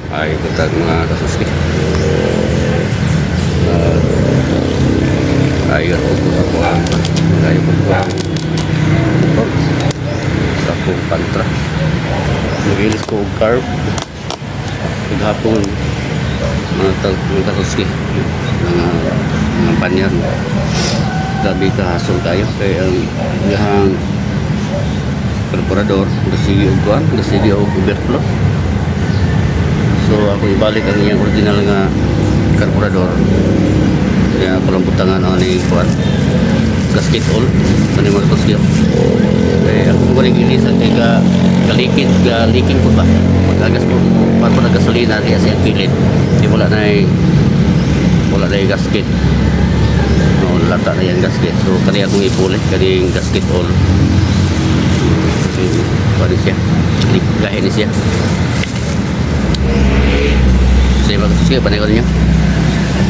Ay kutag mga kasuski. Ayot ko sa kuwang. Ayot ko sa kuwang. Motor. Sa kong pantra. Nagilis ko og carb. Paghapon mga kasuski. Mga panyan. Gabi kahasol tayo. Kaya ang yahang karburador. Nasigi og kuwang. Nasigi og overflow. So ako ibalik ang iyang original nga karburador. Kaya ako lang butangan ang ni kuan gasket oil ani mga kasuski. Kaya ako ko rin ilisan kay galikid leaking po ba magagas po para po gasolina kaya siya pilit di wala na gasket no lata na yung gasket. So kani akong ipulit kani gasket oil pwede siya gahin siya. Saya bagus sih pada ikonnya.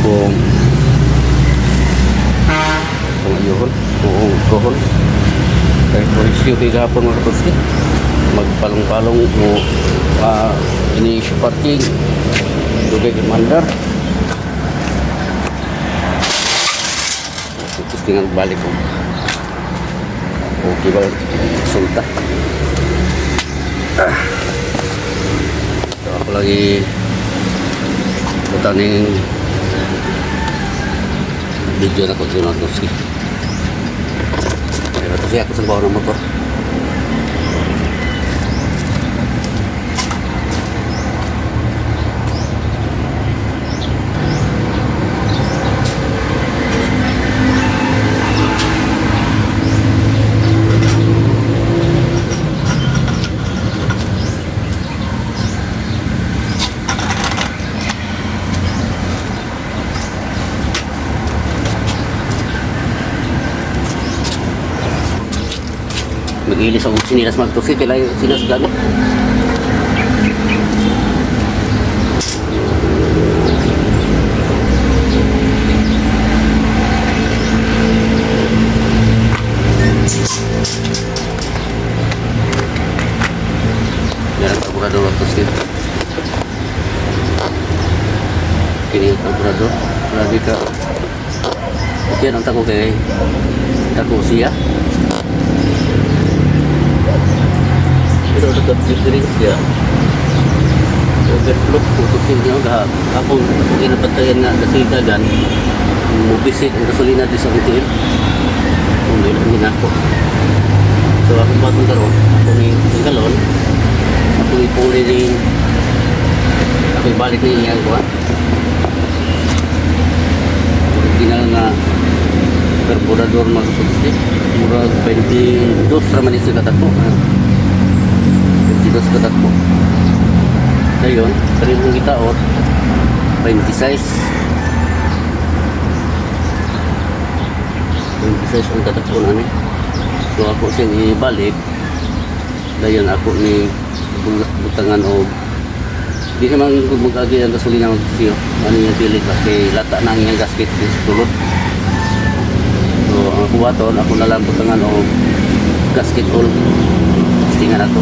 Kung ayun, kung kay polisyo kay gapon mga katuski. Magpalong-palong mo ini parking dugay mandar. Terus tinggal balik ko. Okay ba sulta. So, ako lagi ning video na ko sa mga katuski. Pero ito siya ako sa bawah ng motor. Mag-ilis ako sinilas magtusi kaya sinas gamit. Yan ang karburador magtusi. Kini ang karburador. Lagi ka. Okay, ang tako kay tako siya. Pero nagka-flip siya. Overflow putusin niya kapag ginapatayan nga kasitagan mubisit ang gasolina di sa until kung may lang ginako. So ako batong karoon ako may galon ako ipuli rin ako ibalik na iyang kuha original nga karburador mga putusin murag 22 raman isi katatlo dos katakbo. Ngayon, karibong gitaot 26 ang katakbo na ni. So ako siyang ibalik dayon ako ni butangan o di naman mag-agi ang gasolina ng siyo ano yung pilit ba kay lata na ang gasket sa sulod. So ang ako baton ako nalang butangan o gasket oil tingnan na to.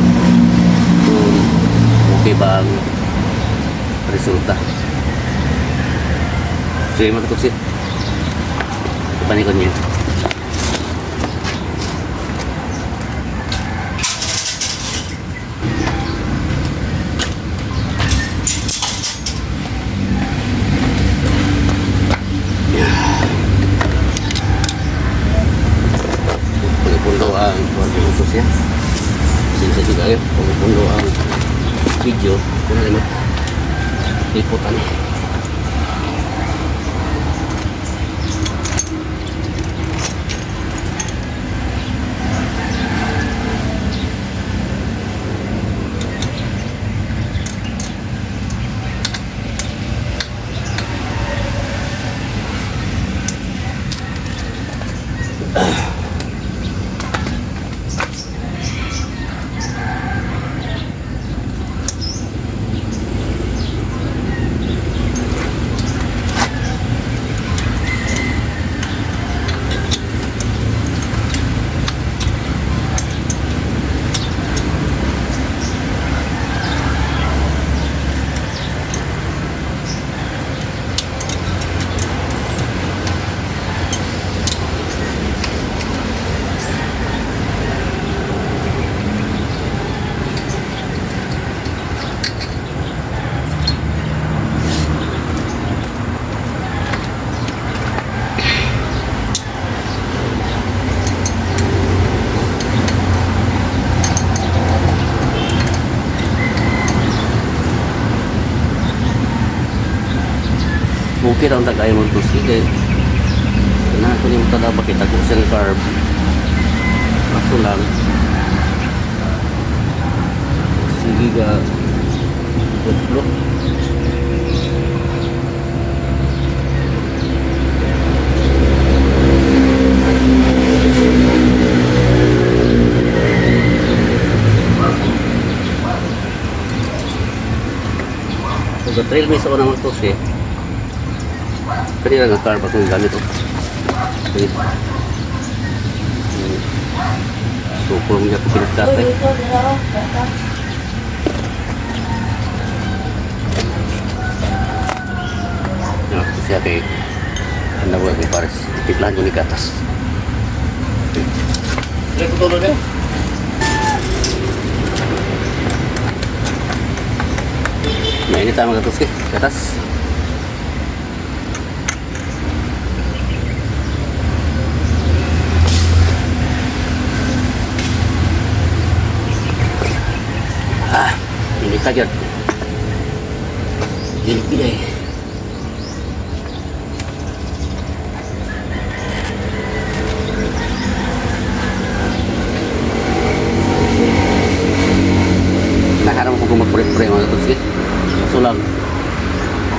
Okay ba ang resulta? So yung magtuksit panikon niya. Pagpundo ang utos niya. Sinsa juga yun pagpundo ang video kung alam mo liputan okay raw tagay mo to sige. Na ko ni mo tada bakit ako siyang carb. Kaso lang sige ga utlo. So, trail miss ako naman to siya. Kanina nga carb akong gamit ito. So, kung niya ko pinagkatay. Siya kay ang nabuhat ni Paris. Tiplahan ko ni Gatas. Lihat ko tulo niya. Mainit tayo mga Gatas. Gatas. Ini kaget. Ini pilih. Naharap ko magpure-pure mga Gatas. Sulang.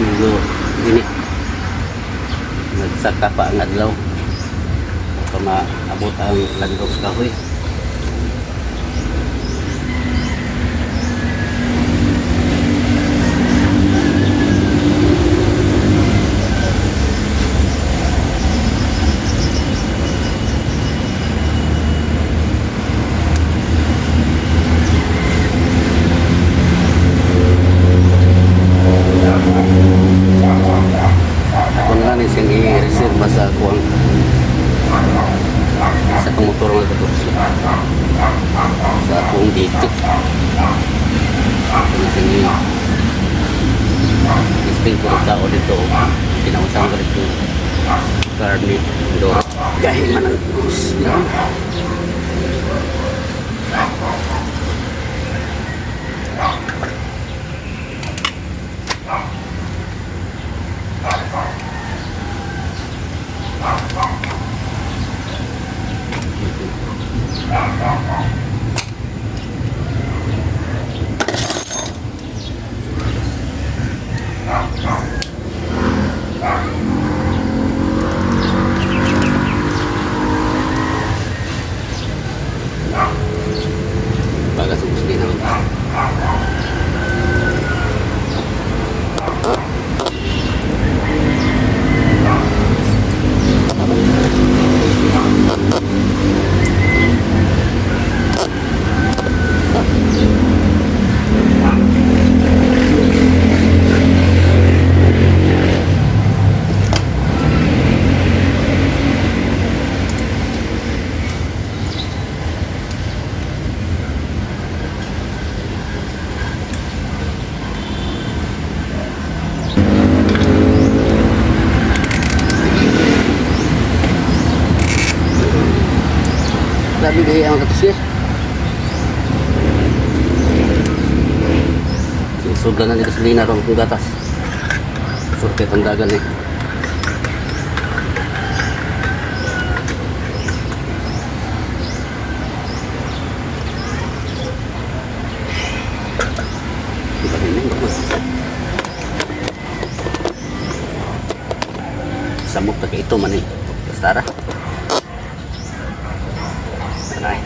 Minggu ini nagsaka pa ang adlaw para maabot ang landok sa kahoy. Siyang i-reserve sa kuwang sa motor mga Gatas sa kuwang dito siyang i-spin ko ng tao dito pinawasang galit yung karne dito dahil man ang bus lang bagas ubus din naman. Grabe gaya ang Gatas eh. Sugdan na dito sa lina ron kung Gatas. Surkit ang dagan eh. Samok na ka ito man eh. Bastara. Ay.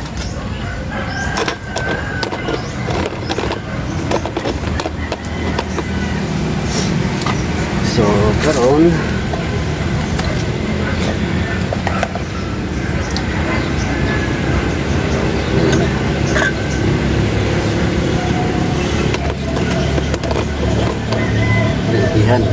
So, karon Yan.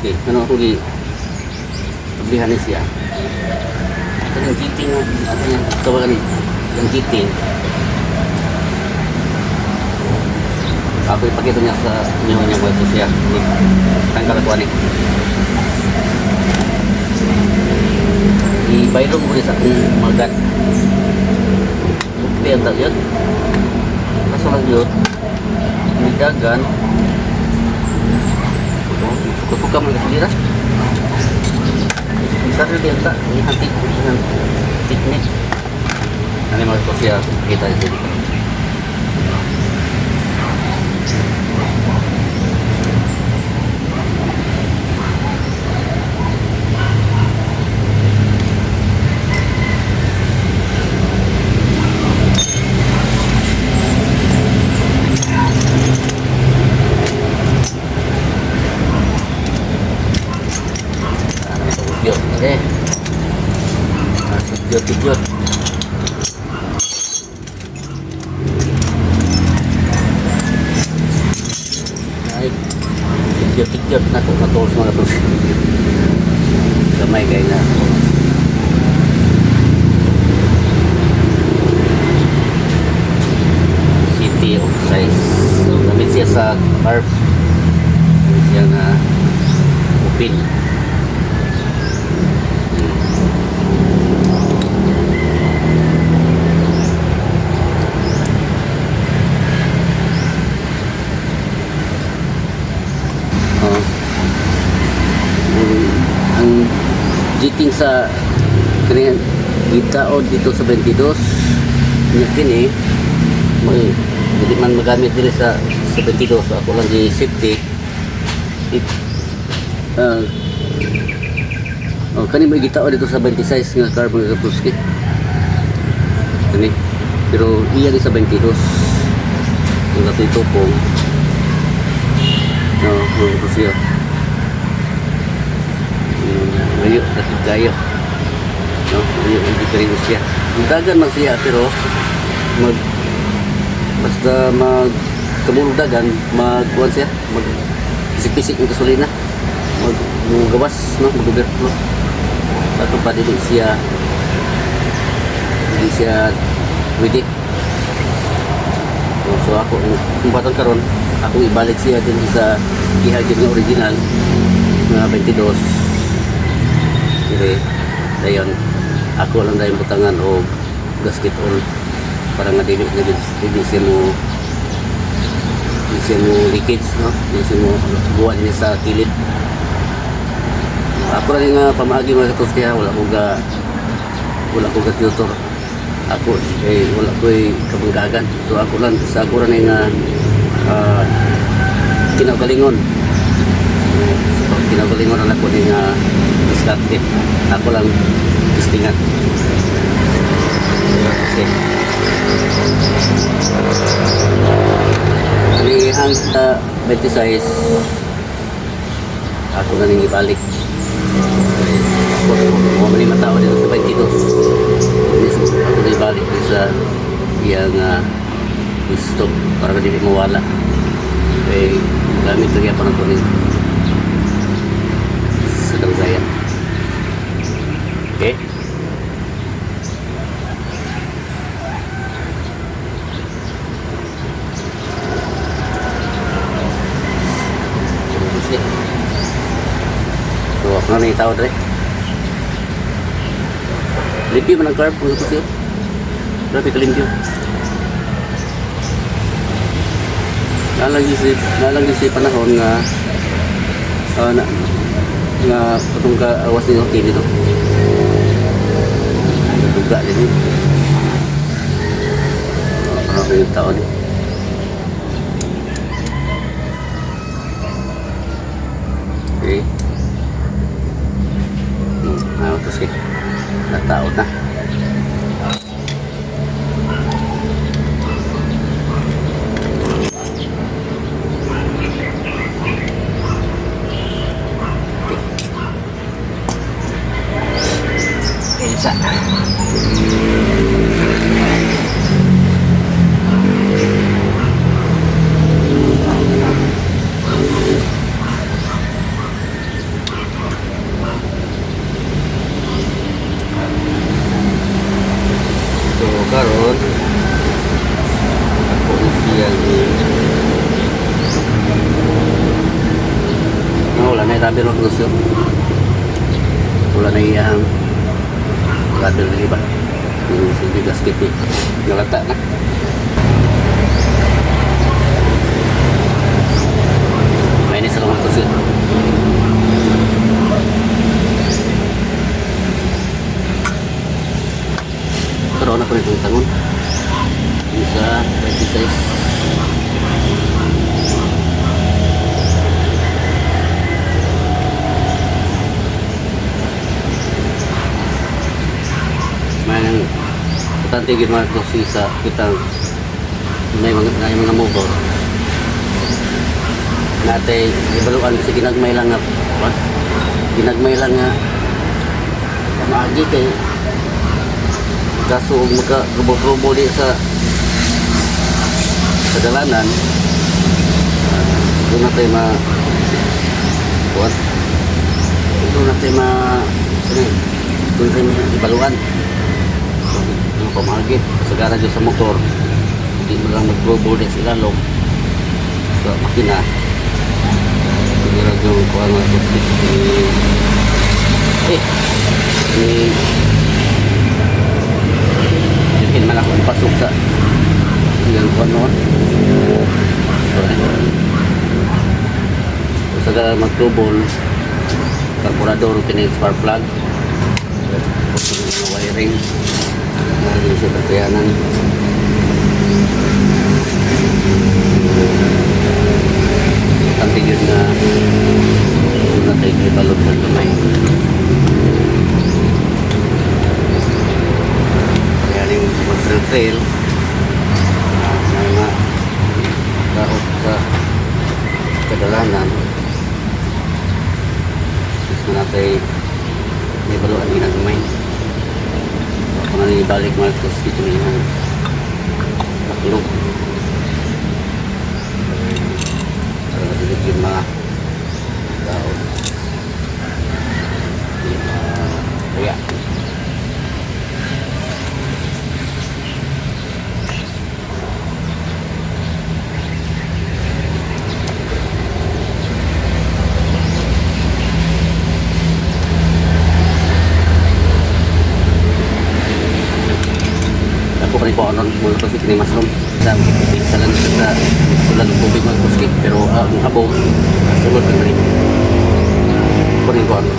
katoske. Ano ako di tablihan ni siya. Ito yung kiting na ako yung tawagan yung kiting. Ako ipakita niya sa inyo niya mo ito siya. Tanggal ako ani. Ibaylong mo sa akong magat. Okay, ang yun. Kaso lang yun. Nidagan. Suka-suka mo yung kasilira. Bisa rin din ta. Ini teknik. Ano mga ito siya. Kita di sini. Okay. Tigyot. Ay, tigyot na ko matulos mga to. Gamay kay na. City of size. So, gamit siya sa carb. Gamit siya na upin. Ang jiting sa kanya gitaod dito sa 22 niya kini hindi man magamit dito sa 22. So, ako lang di safety kani may gitaod dito sa 26 nga carbon kapuski kani pero iya di sa 22 yung ato itupong ito siya ngayon nakit kayo ngayon hindi ka rin siya dagan man siya pero basta kamulong dagan magkuhan siya pisik-pisik yung gasolina magawas mag-overflow sa ito pa hindi siya pwede so ako kung batang karon ako ibalik siya din sa ihagin ng original na 22 okay dayon ako lang dahil butangan o gasket oil para nga dili siya mo leakage hindi siya mo buwan niya sa kilid. Ako lang nga pamaagi mga katos kaya wala ko ga tutor ako wala ko kabanggagan so ako lang sa ako rin nga kinagalingon ang ako din nga diskarte ako lang testingan kasi ang 26 ako na nang ibalik ako mga matao dito sa 22 ako na ibalik sa iyang gusto para hindi mawala kaya gamit ko kaya parang tuloy sa Dalgaya okay so ako na nang itawad rin limpyo man ang carb kung ito siya grabe kalimpyo nalagi si panahon nga patong ka awas nyo okay dito duga din parang ko yung taon okay terus kayak nataon na isa rubber lang gusto. Wala na iyang rubber na iba. Yung silbi gasket niya. Nalata na. Mainis lang ang gusto. Karoon ako nitong tangon. Isa 26. Mayang importante gid man ko sa kitang may mga motor. Natay ibaluan kasi ginagmay lang nga what? Ginagmay lang nga maagi kay kaso magka-rubo di sa dalanan. Doon natin what? Doon natin doon natin ibaluan. Ano pamagit sagara dyan sa motor, hindi mo lang mag-robo din sila log sa makina. Hindi lang yung kuha nga hindi man ako pasok sa yung kuha noon. Sagara mag-robo carburetor, kining spark plug, wiring lagi sa batayanan. Ang tigil na tayo kay balot sa tumay. Kaya rin mag-trail na mga daot sa kadalanan. Gusto natin may baluan ginagumay. Mga ibalik mga tos dito na nakulog. Para dito yung mga daon. Kaya po ano mula po si Kinimasrom sa lang sa sulat ng tubig mga kuski pero ang abog sulod na rin po rin po ano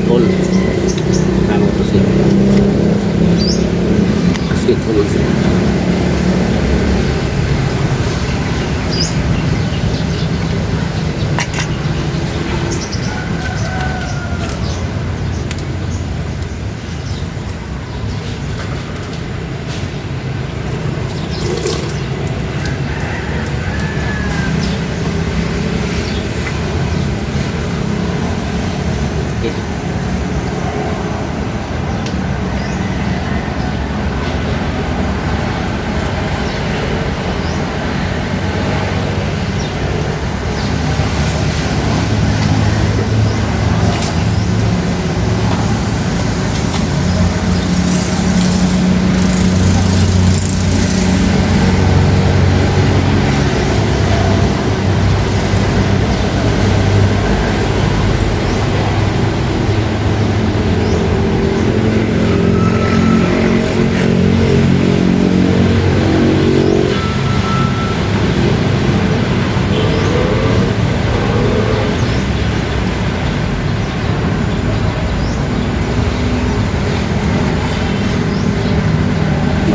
all ano to siya kasket all siya.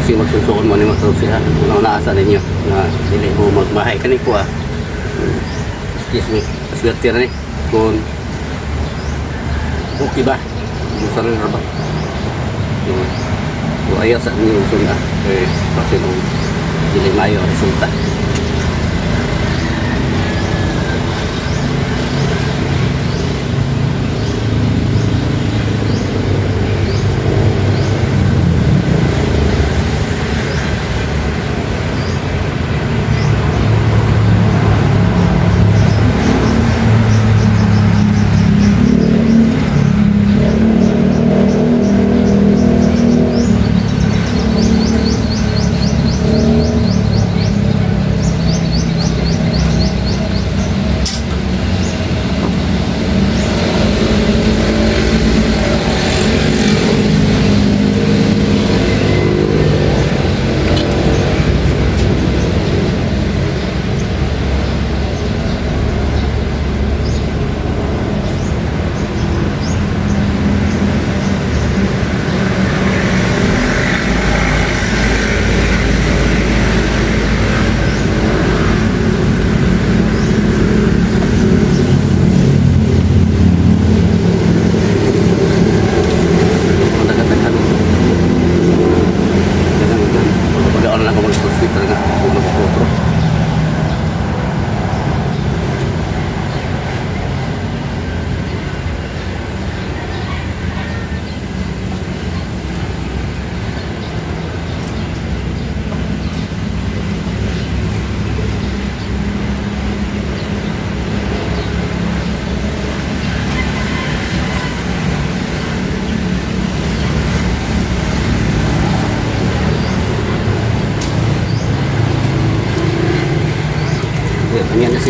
Kasi magsusuon mo ni matulog siya. Naasa ninyo na dili mo magmahay ka ni po excuse me. Swerte na ni. Kung okay ba? Masarang na ba? Kung ayaw sa inyo usun na. Kasi nung dili mayo resulta.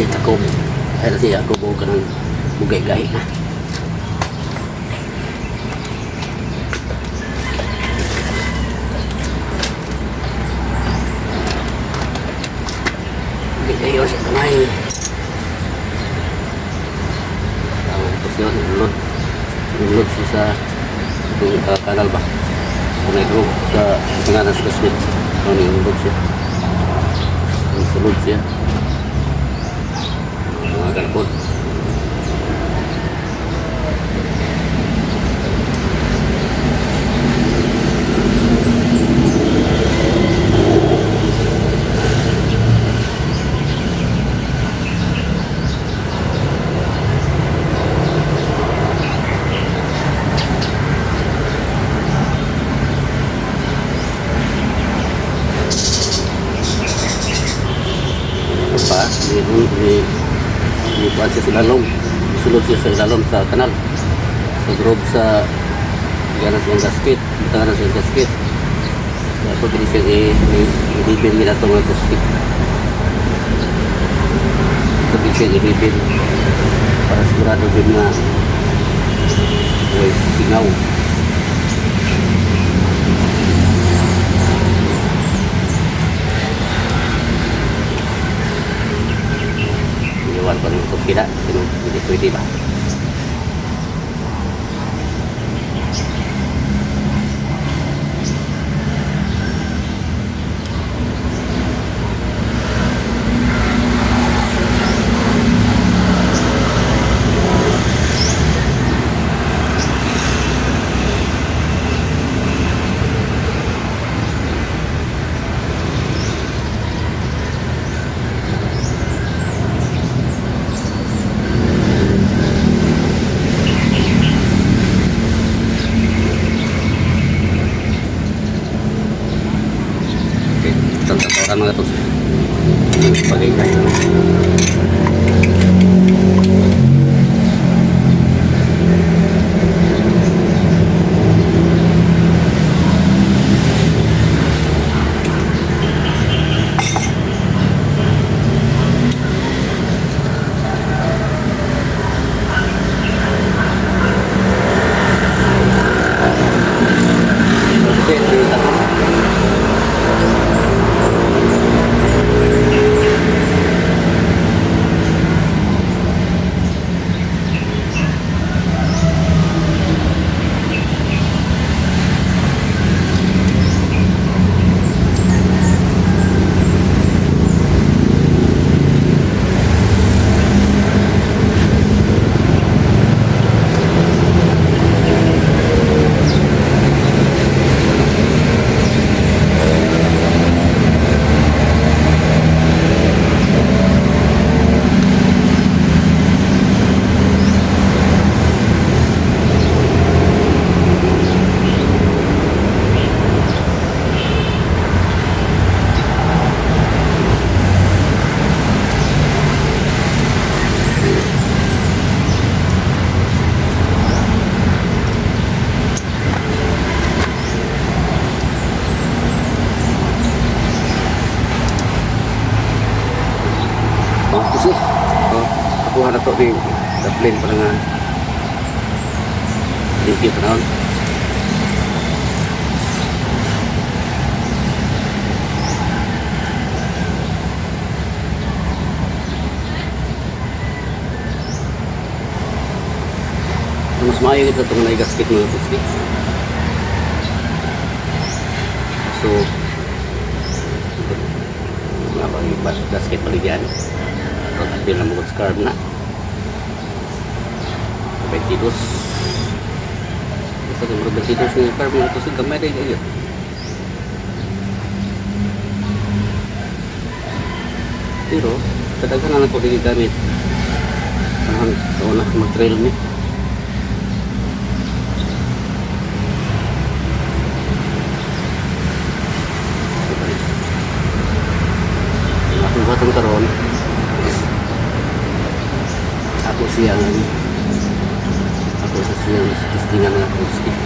kasi ako ay kasi ako buo ka ng bugay-gahi na. Bugay-gahi siya kamay. Tapos yun, ulod siya sa kanal ba? Kung nag-group sa pangalan sa kasbit, ulod siya. Sulod siya. Mga galpod. Pa, di kuan siya sa ilalom, sulod siya sa ilalom sa kanal, sa grove sa ganas yung gasket, tanganan sa gasket. Dapat hindi siya i-rebuild nila itong mga gasket. Dapat hindi siya i-rebuild para sigurado din na may singaw. Iwan pa rin ito sila, sino hindi pwede ba? Tama nga ito pag-ikay. Kasi nakuha na ito ni Dublin pa nga limpyo ito naon. Mas maayo ito itong naigasket mga puski. So gasket paligyan hindi na mga scarf na 22 basta kung mga 22 yung scarf mo ito sa gamay rin kayo pero kadaghan na ako din gamit sa una mag-trail ni akong batang karon ako sa siyang testingan ng acoustic.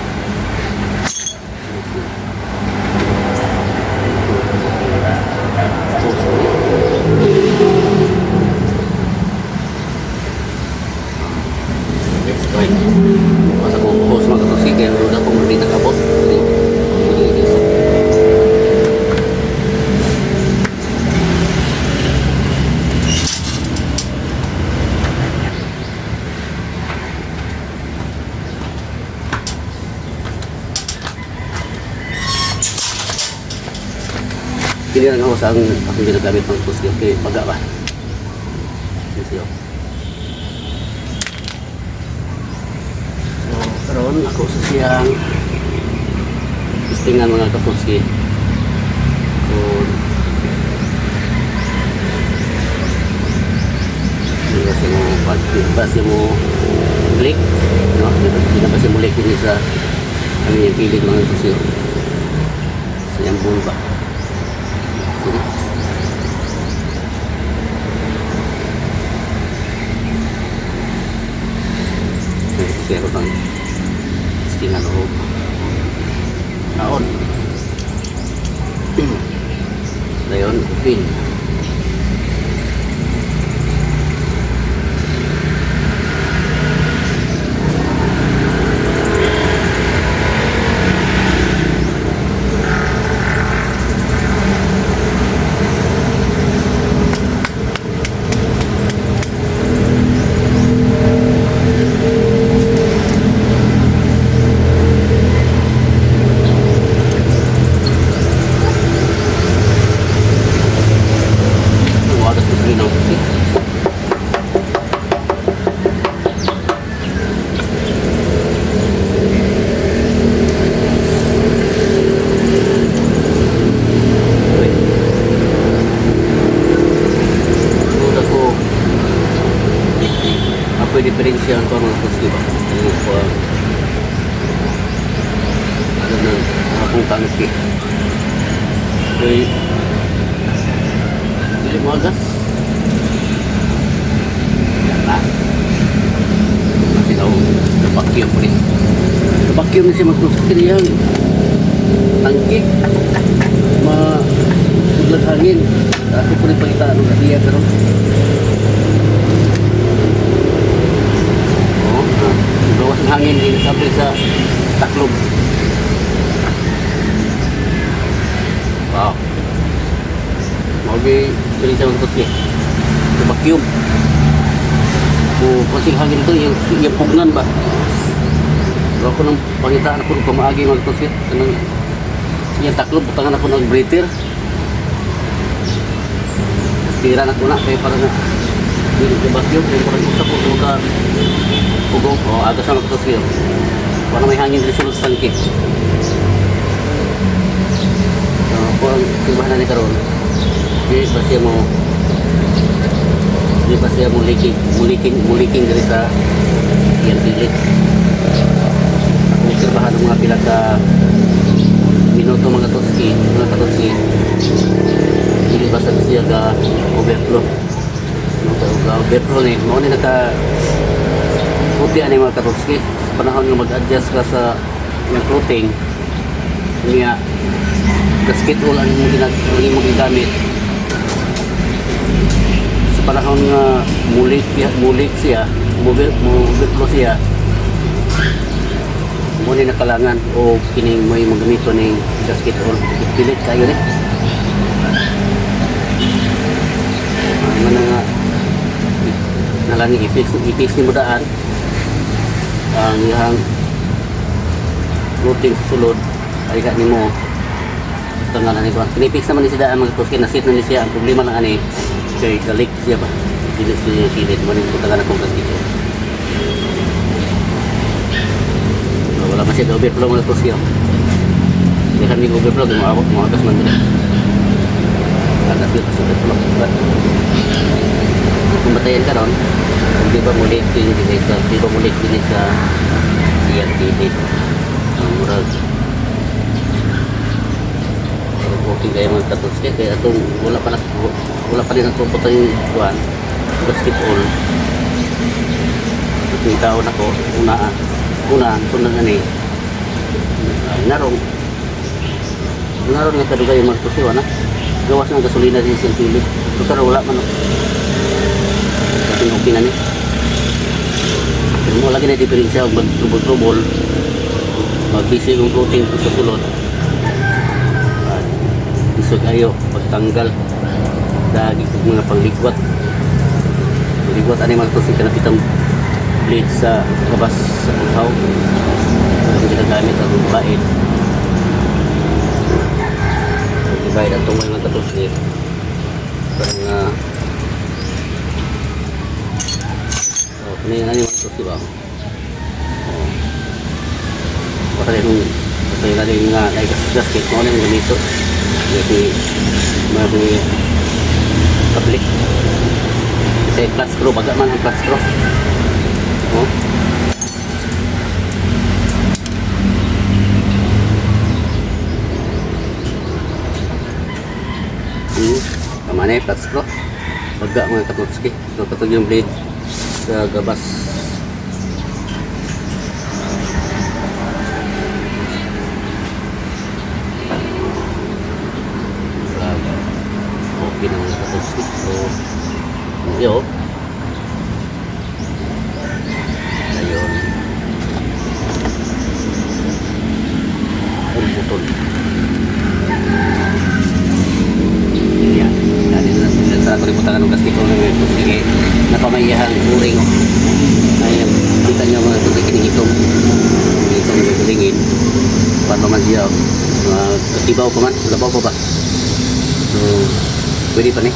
Kini lang ako sa akong ginagamit ng puski. Okay, baga ba? So, karon ako sa siyang testingan mga kapuski. So, basi mo click, no? Hindi basi mo click ini sa ano yung pilit mga puski. Sa yung bulba. Sige. Zero lang testingan o naon dayon pin diferensya ang mga puski ba? Ano na akong tangki. Okay. Hindi mo agas. Yan na. Kasi daw, nabakyum po rin. Nabakyum na siya magpuski niya. Tangki. Sudlat hangin. Ako po rin pakitaan ng katiya karon. Bawas ng hangin din sabi sa taklob. Wow. Maubi beli sa mga puski. Sa vacuum. Kasi hangin ito yung pugnan ba? So ako nang pangitaan ako nung pamaagi mga puski. Yung taklob, butangan ako ng breather. Tira na ko na kaya para na hindi sa vacuum. Kaya parang usap ko sa pugong o agas na magtosir para may hangin din sulod sa tangki. So po ang simbahan na ni karon di ba siya mo muliking dari sa yan pilit. Ang simbahan ng mga pila ka minuto mga katoski hindi basta siya ga overflow ni mo ni naka puti ani mga katoski sa panahon nga mag-adjust ka sa yung clothing niya gasket ulan mo gigamit sa panahon nga mulik siya mobile siya mo ni nakalangan o kining may magamito ning gasket oil pilit kayo ni mana nga nalani ipis ni mo daan ang iyang clothing sulod ay ka ni mo tangan ani ba pinipix naman ni si daan mga kuski nasit na ni siya ang problema lang ani kay galik siya ba dinis niya kilit man ni tangan akong gasket wala pa siya overflow mga kuski hindi kami overflow mo agas man dito agas dito sa overflow kung batayan ka ron di ba mulik din sa iyang pilit ang murag okay kaya mga katoski kaya itong wala pa rin ang tumpot yung buwan basketball yung taon ako una sunod na ni narong nga kaduga yung magpusiwa na gawas ng gasolina din siyang pilit pero wala man okay na ni pero mo lagi na diferensya kung mag-trouble magbisi yung clothing sa sulod gusto kayo pagtanggal dagi kong mga panglikwat ani mga tusig ka nakitang blade sa kabas sa uhaw ang ginagamit ang babae Baik na itong mga katos niya. Parang ano yung katos, diba? Baka rin yung gusto nyo natin nga naikas-gasket mo yung ganito. Jadi may public. Kasi flat screw, baga man ang flat screw. Oh. Kamana flat screw. Baga mga katutski. So katug yung blade sa gabas. Okay na mga katutski. So yo. Ayun. Ang putol. Yan. Dali na sila sa kalimutan ng gasket ko ng ito. Sige, napamayahang uring. Ayun. Kita nyo mga tulikin itong gulingin. Paano man siya. Katibaw pa man. Labaw pa ba? So, pwede pa nih.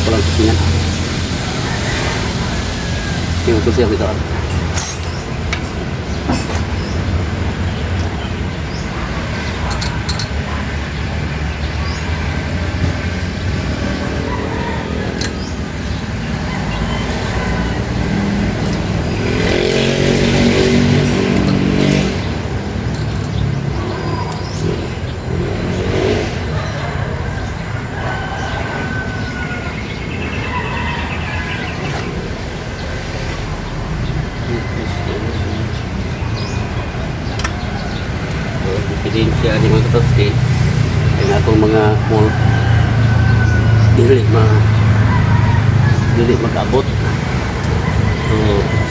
Ako lang kusingan. Yung ito siya bitaw. Din siya di mga katotski ang akong mga more dili mag-abot. So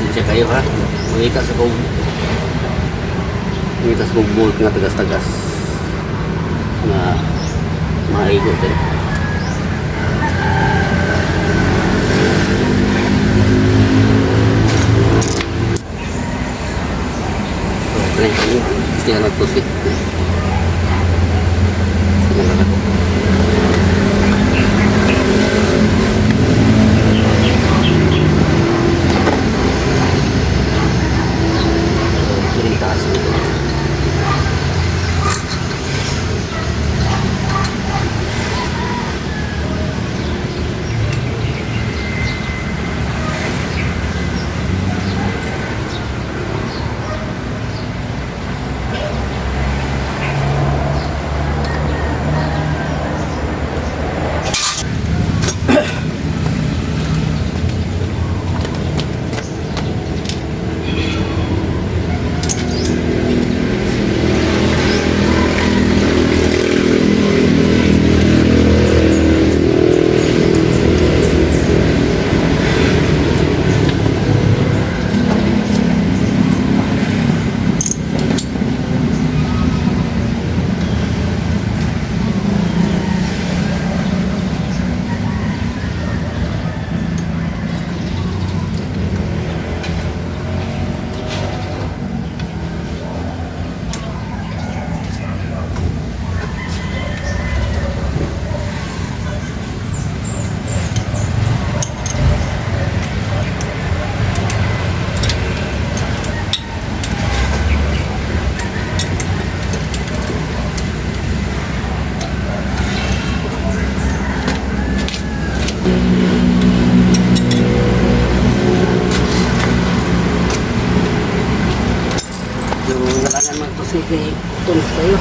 sinsya kayo ha, mangita sa kong bolt nga tagas-tagas na maigo din. So istihan na ito Sige, tulis tayo.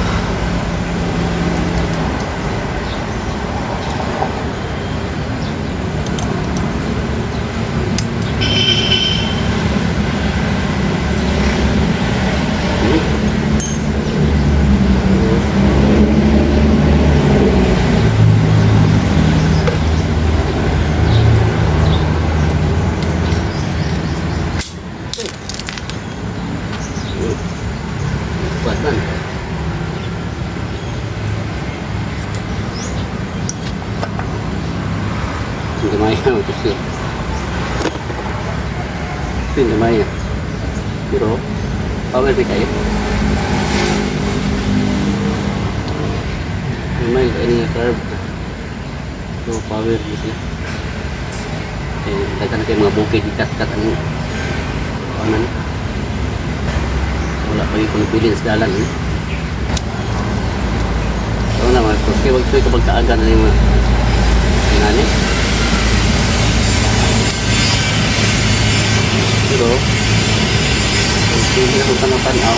Buatan. Hindi maya ito siya. Hindi maya. Pero, power ba kayo? May ini nga curve. So power mo siya. Dagan kayo mga bukid ikat-kat ang ano. Wala pa yung pagpili sa dalan. So na mga kuski wag ito kapag kaagan na yung mga inani. Pero hindi na kung tanong-tanaw.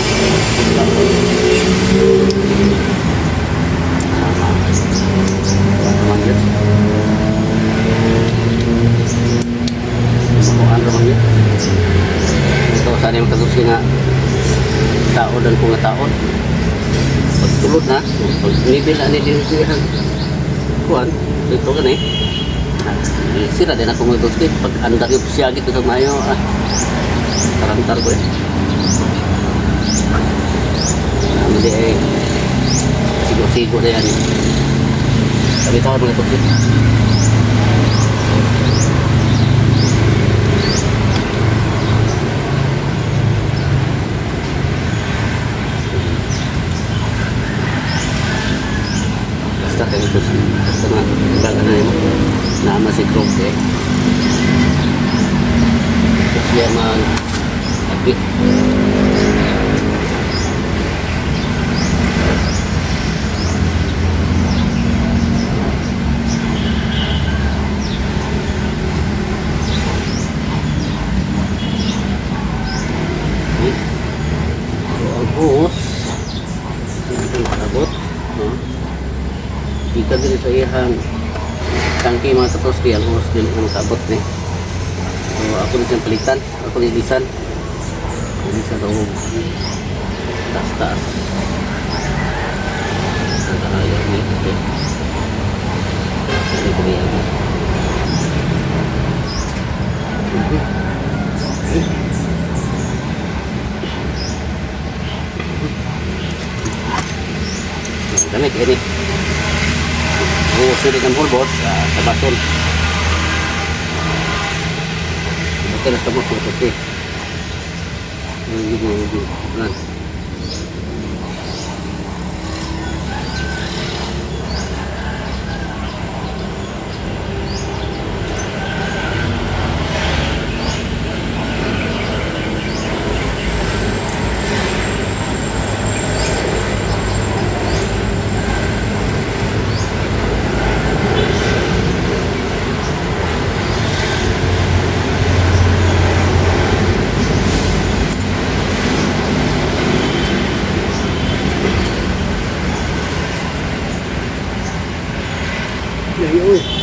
Naman yun. Makuhaan naman yun. Ito, sana yung kagusin nga tao dan kung nga taon. Pag tulot na, pag nibila ni din siya kuhan, so ito ka na eh. Sira din ako mga gusto pag andar yung siya gitu sa mayo, tarantar ko eh. Hindi eh, sigo-sigo na yan eh. Sabi tayo mga gusto. Basta kayo ito basta nga baga na yun naama si Krog eh kasi yan mag-agit so ang hose ito nakabot kita din sa iyang tangki mga katoski ang hose din ang nakabot ni so ako din siyang palitan ako nilisan sa loob taas-taas ang kalayaw ni okay hindi ko niya gamit ini sulit ng pulbot sa bason ito na sa mga kasi hindi Ayun.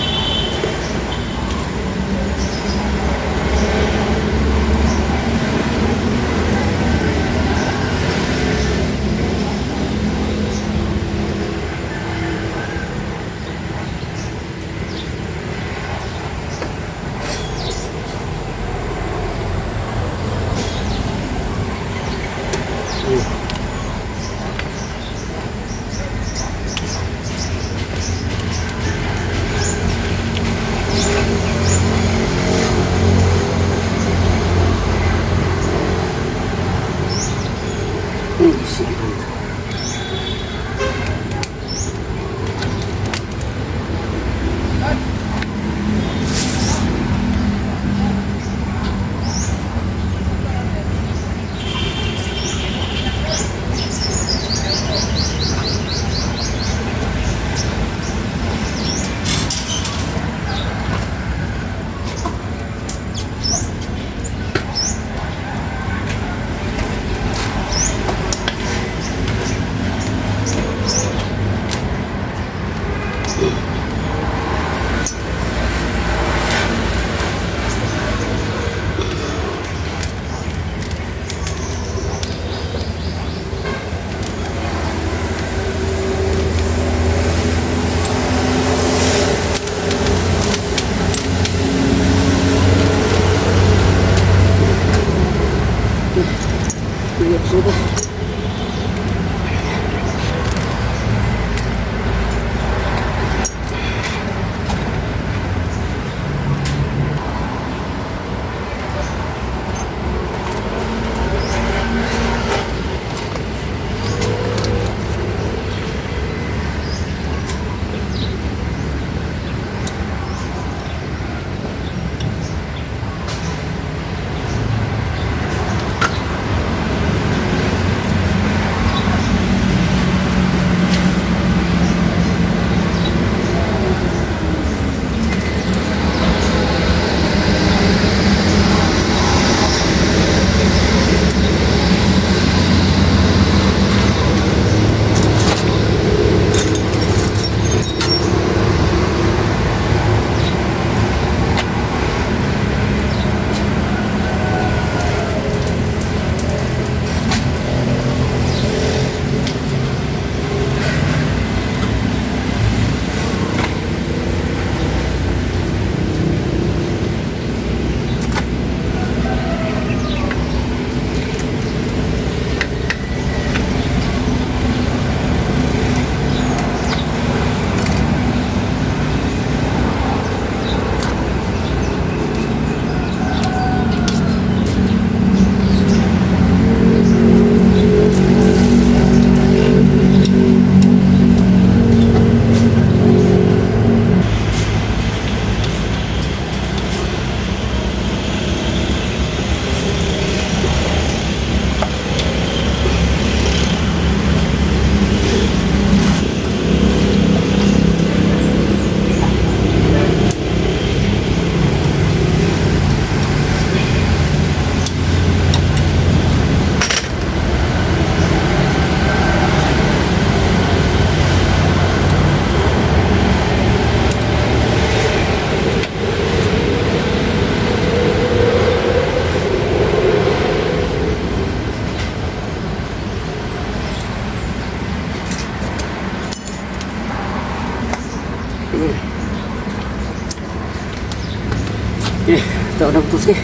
Eh, tak ada putus ni.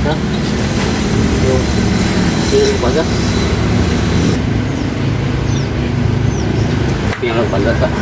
Ha? So, tinggal pagas. Tinggal pagas tak?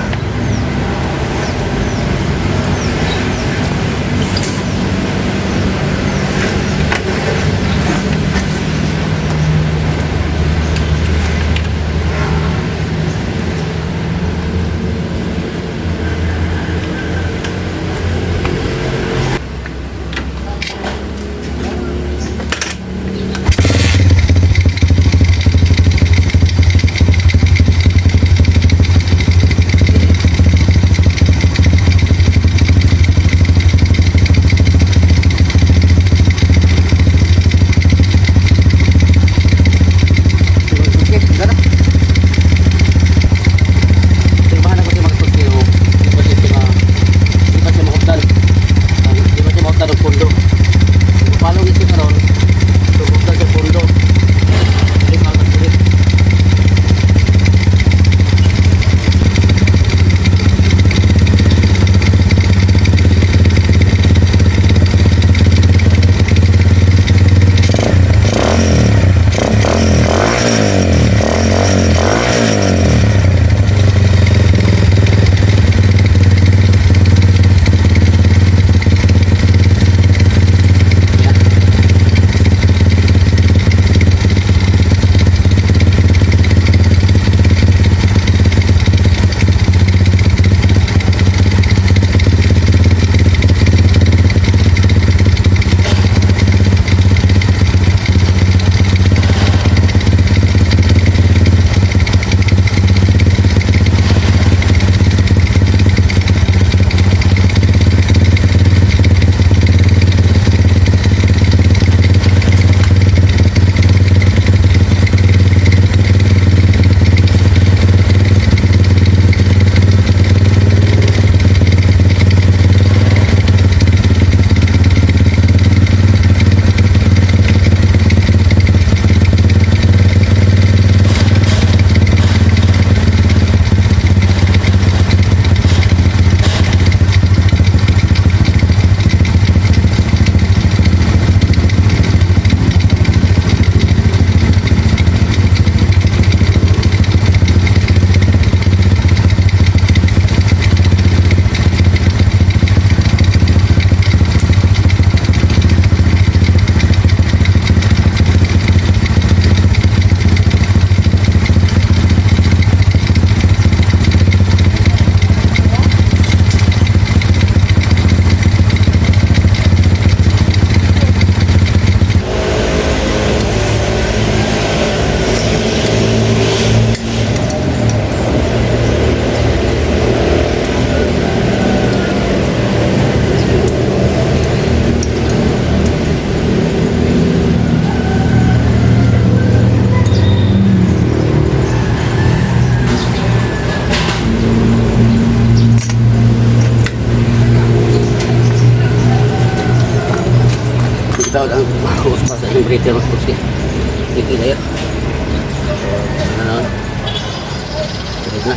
Tawag ang uspa sa breaker ng kursi. Ito na yun. Ano? Sulit na.